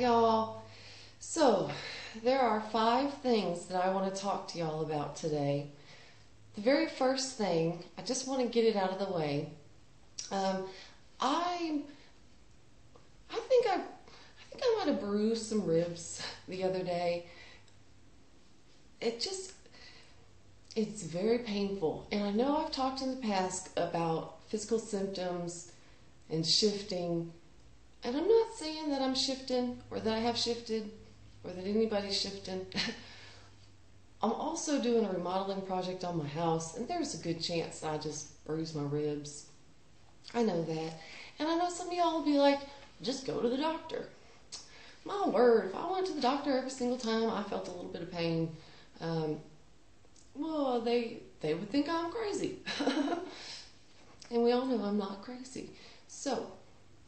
y'all. So, there are 5 things that I want to talk to y'all about today. The very first thing, I just want to get it out of the way. I think I might have bruised some ribs the other day. It's very painful. And I know I've talked in the past about physical symptoms and shifting. And I'm not saying that I'm shifting or that I have shifted or that anybody's shifting. I'm also doing a remodeling project on my house, and there's a good chance that I just bruised my ribs. I know that. And I know some of y'all will be like, just go to the doctor. My word, if I went to the doctor every single time I felt a little bit of pain, well, they would think I'm crazy. And we all know I'm not crazy. So,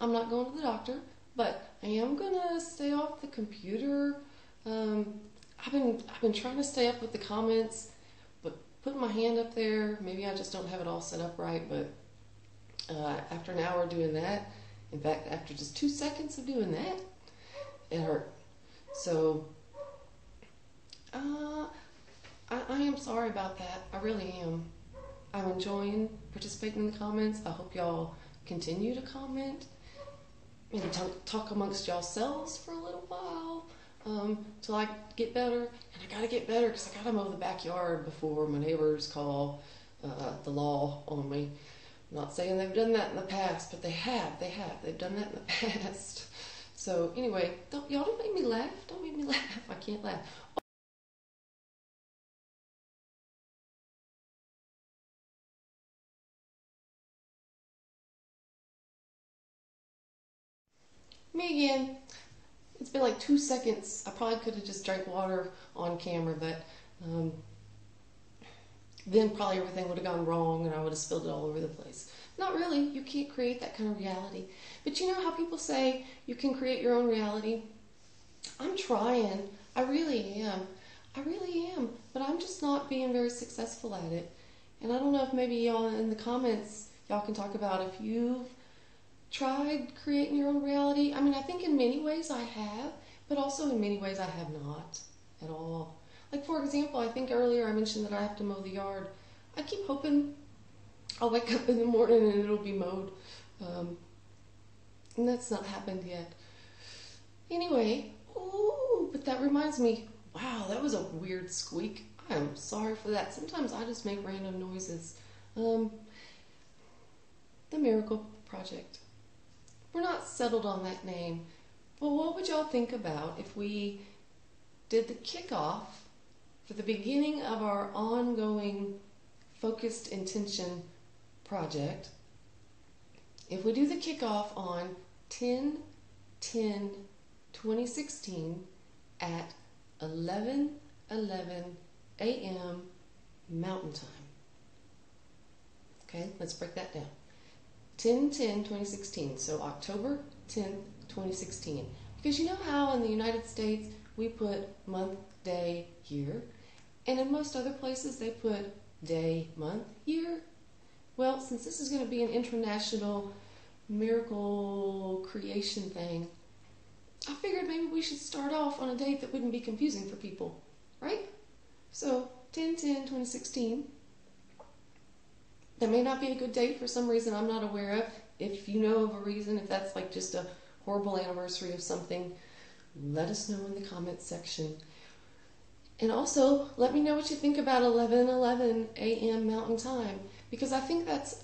I'm not going to the doctor, but I am going to stay off the computer. I've been trying to stay up with the comments, but putting my hand up there, maybe I just don't have it all set up right, but after an hour doing that, in fact, after just 2 seconds of doing that, it hurt. So, I am sorry about that. I really am. I'm enjoying participating in the comments. I hope y'all continue to comment. Maybe talk amongst yourselves for a little while till I get better. And I gotta get better because I gotta mow the backyard before my neighbors call the law on me. I'm not saying they've done that in the past, but they have. They've done that in the past. So anyway, y'all don't make me laugh. Don't make me laugh. I can't laugh. Me again. It's been like 2 seconds. I probably could have just drank water on camera, but then probably everything would have gone wrong and I would have spilled it all over the place. Not really. You can't create that kind of reality. But you know how people say you can create your own reality? I'm trying. I really am. But I'm just not being very successful at it. And I don't know if maybe y'all in the comments, y'all can talk about if you've tried creating your own reality. I mean, I think in many ways I have, but also in many ways I have not at all. Like, for example, I think earlier I mentioned that I have to mow the yard. I keep hoping I'll wake up in the morning and it'll be mowed. And that's not happened yet. Anyway, but that reminds me, wow, that was a weird squeak. I am sorry for that. Sometimes I just make random noises. The Miracle Project. We're not settled on that name. Well, what would y'all think about if we did the kickoff for the beginning of our ongoing focused intention project? If we do the kickoff on 10/10/2016 at 11:11 a.m. Mountain Time. Okay, let's break that down. 10/10/2016, so October 10th, 2016. Because you know how in the United States we put month, day, year, and in most other places they put day, month, year? Well, since this is going to be an international miracle creation thing, I figured maybe we should start off on a date that wouldn't be confusing for people, right? So 10/10/2016. That may not be a good date for some reason I'm not aware of. If you know of a reason, if that's like just a horrible anniversary of something, let us know in the comments section. And also, let me know what you think about 11:11 a.m. Mountain Time, because I think that's,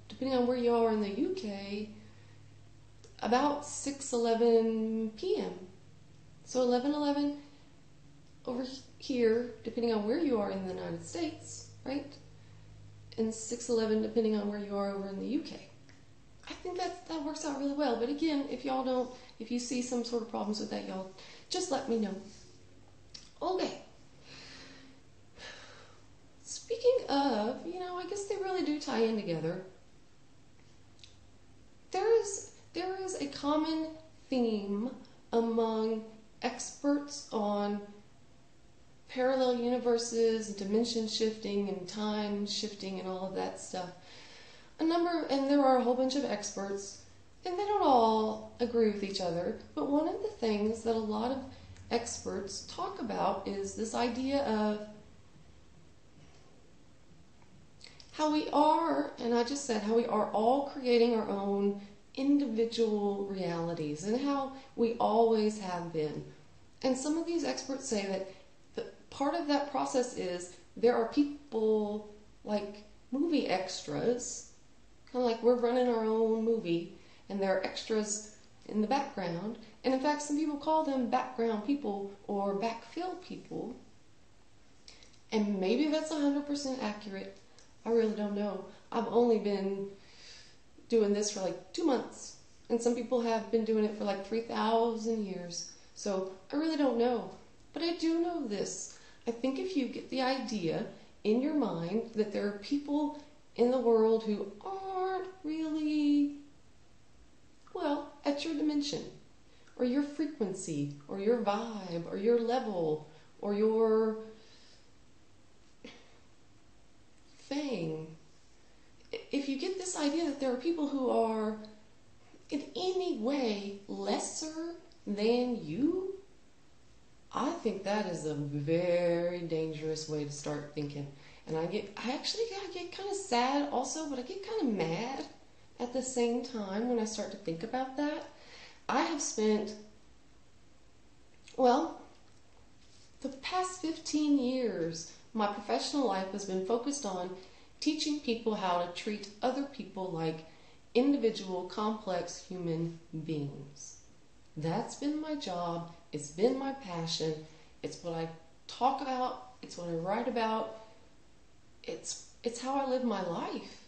depending on where you are in the UK, about 6:11 p.m. So 11:11 over here, depending on where you are in the United States, right? And 6:11 depending on where you are over in the UK. I think that works out really well. But again, if you see some sort of problems with that, y'all just let me know. Okay. Speaking of, I guess they really do tie in together. There is a common theme among experts on parallel universes, dimension shifting, and time shifting, and all of that stuff. And there are a whole bunch of experts, And they don't all agree with each other, but one of the things that a lot of experts talk about is this idea of how we are, and I just said how we are all creating our own individual realities and how we always have been. And some of these experts say that part of that process is there are people like movie extras, kind of like we're running our own movie, and there are extras in the background. And in fact, some people call them background people or backfill people. And maybe that's 100% accurate. I really don't know. I've only been doing this for like 2 months, and some people have been doing it for like 3,000 years. So I really don't know. But I do know this. I think if you get the idea in your mind that there are people in the world who aren't really, well, at your dimension, or your frequency, or your vibe, or your level, or your thing. If you get this idea that there are people who are in any way lesser than you, I think that is a very dangerous way to start thinking. And I get kind of sad also, but I get kind of mad at the same time when I start to think about that. I have spent, well, the past 15 years, my professional life has been focused on teaching people how to treat other people like individual, complex human beings. That's been my job. It's been my passion. It's what I talk about. It's what I write about. It's how I live my life.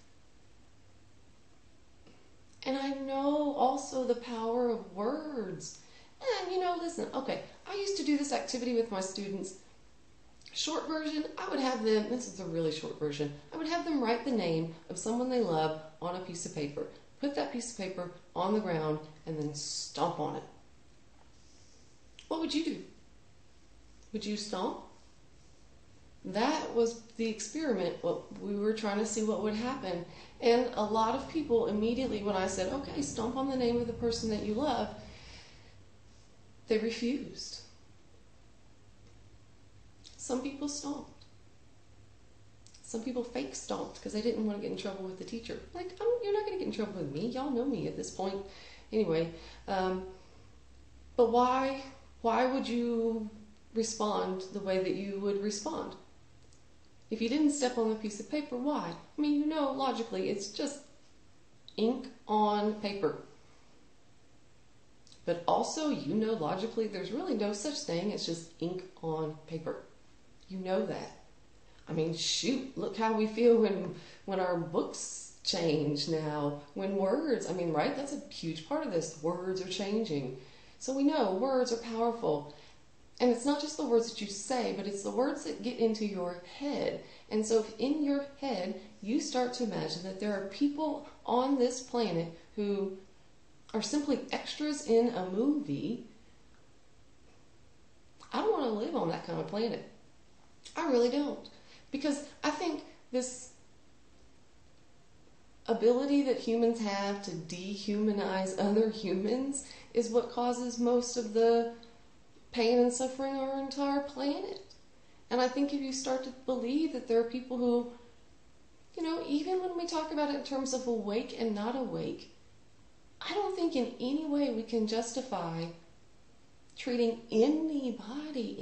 And I know also the power of words. And listen, okay, I used to do this activity with my students. Short version, I would have them, this is a really short version, I would have them write the name of someone they love on a piece of paper. Put that piece of paper on the ground and then stomp on it. What would you do? Would you stomp? That was the experiment. Well, we were trying to see what would happen. And a lot of people immediately, when I said, okay, stomp on the name of the person that you love, they refused. Some people stomped. Some people fake stomped because they didn't want to get in trouble with the teacher. Like, you're not going to get in trouble with me. Y'all know me at this point. Anyway, but why would you respond the way that you would respond? If you didn't step on the piece of paper, why? I mean, logically, it's just ink on paper. But also, logically, there's really no such thing as just ink on paper. You know that. I mean, shoot, look how we feel when our books change now. When words, right? That's a huge part of this. Words are changing. So we know words are powerful. And it's not just the words that you say, but it's the words that get into your head. And so if in your head you start to imagine that there are people on this planet who are simply extras in a movie, I don't want to live on that kind of planet. I really don't. Because I think this ability that humans have to dehumanize other humans is what causes most of the pain and suffering on our entire planet. And I think if you start to believe that there are people who, even when we talk about it in terms of awake and not awake, I don't think in any way we can justify treating anybody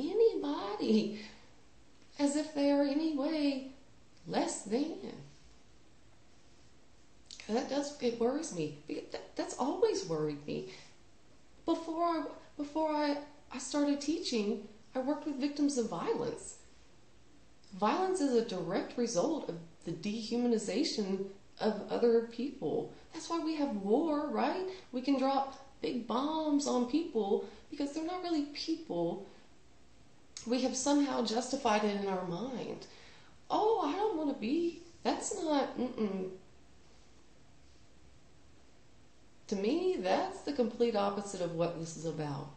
as if they are any way less than. It worries me. That's always worried me. Before I started teaching, I worked with victims of violence. Violence is a direct result of the dehumanization of other people. That's why we have war, right? We can drop big bombs on people because they're not really people. We have somehow justified it in our mind. Oh, I don't want to be. That's not. To me, that's the complete opposite of what this is about.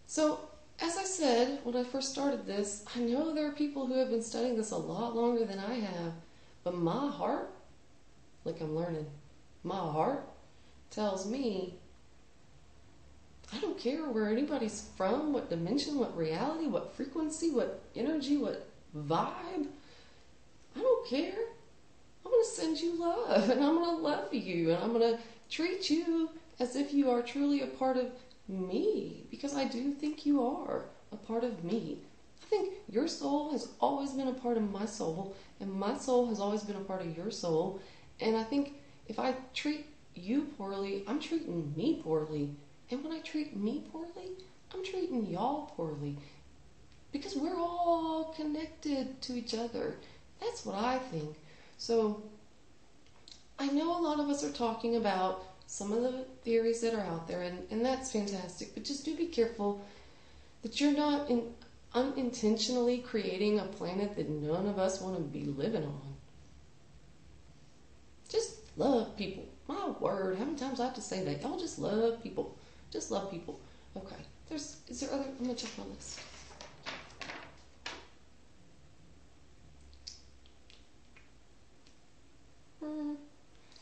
So, as I said when I first started this, I know there are people who have been studying this a lot longer than I have, but my heart, like I'm learning, my heart tells me I don't care where anybody's from, what dimension, what reality, what frequency, what energy, what vibe. I don't care. I'm going to send you love, and I'm going to love you, and I'm going to treat you as if you are truly a part of me, because I do think you are a part of me. I think your soul has always been a part of my soul, and my soul has always been a part of your soul. And I think if I treat you poorly, I'm treating me poorly. And when I treat me poorly, I'm treating y'all poorly. Because we're all connected to each other. That's what I think. So I know a lot of us are talking about some of the theories that are out there, and that's fantastic. But just do be careful that you're not unintentionally creating a planet that none of us want to be living on. Just love people. My word, how many times I have to say that? Y'all just love people. Just love people. Okay. Is there other? I'm gonna check my list.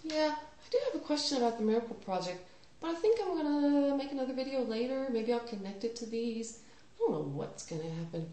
Yeah, I do have a question about the Miracle Project, but I think I'm gonna make another video later. Maybe I'll connect it to these. I don't know what's gonna happen.